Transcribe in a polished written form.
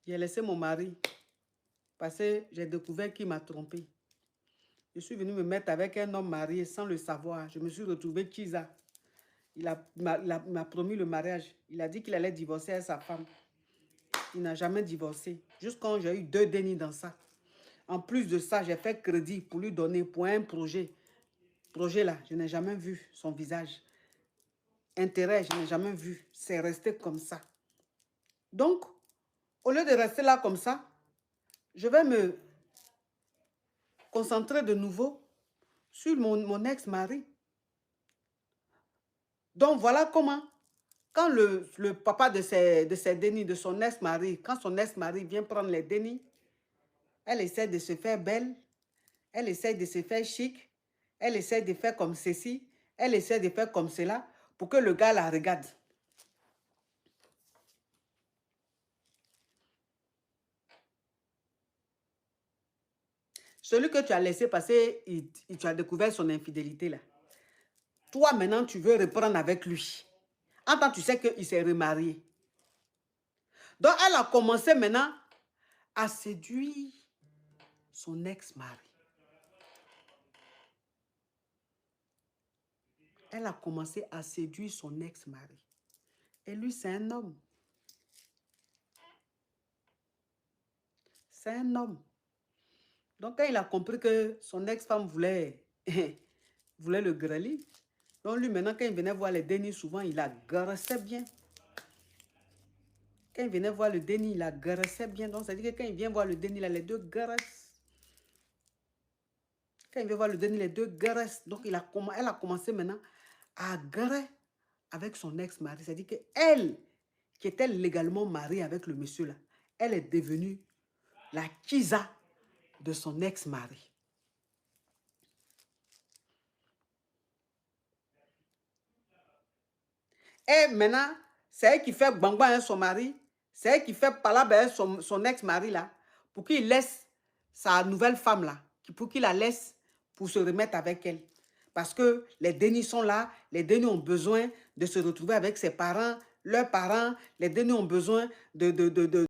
J'ai laissé mon mari parce que j'ai découvert qu'il m'a trompé. Je suis venue me mettre avec un homme marié sans le savoir. Je me suis retrouvée Kiza. Il m'a promis le mariage. Il a dit qu'il allait divorcer avec sa femme. Il n'a jamais divorcé. Juste quand j'ai eu 2 dénis dans ça. En plus de ça, j'ai fait crédit pour lui donner pour un projet. Projet là, je n'ai jamais vu son visage. Intérêt, je n'ai jamais vu. C'est resté comme ça. Donc, au lieu de rester là comme ça, je vais me concentrer de nouveau sur mon ex-mari. Donc, voilà comment, quand le papa de ses dénis, de son ex-mari, quand son ex-mari vient prendre les dénis, elle essaie de se faire belle, elle essaie de se faire chic, elle essaie de faire comme ceci, elle essaie de faire comme cela, pour que le gars la regarde. Celui que tu as laissé passer, tu as découvert son infidélité là. Toi, maintenant, tu veux reprendre avec lui. En tant que tu sais qu'il s'est remarié. Donc, elle a commencé maintenant à séduire son ex-mari. Elle a commencé à séduire son ex-mari. Et lui, c'est un homme. C'est un homme. Donc, quand il a compris que son ex-femme voulait le grêler, donc lui, maintenant, quand il venait voir les dénis, souvent, il la graissait bien. Quand il venait voir le déni, il la graissait bien. Donc, ça veut dire que quand il vient voir le déni, là, les deux graissent. Quand il vient voir le déni, les deux graissent. Donc, elle a commencé maintenant à graisser avec son ex-mari. C'est-à-dire qu'elle, qui était légalement mariée avec le monsieur là, elle est devenue la Kiza de son ex-mari. Et maintenant, c'est elle qui fait bangba avec son mari. C'est elle qui fait palabre avec son ex-mari là, pour qu'il laisse sa nouvelle femme là, pour qu'il la laisse pour se remettre avec elle. Parce que les dénis sont là, les dénis ont besoin de se retrouver avec ses parents, leurs parents, les dénis ont besoin de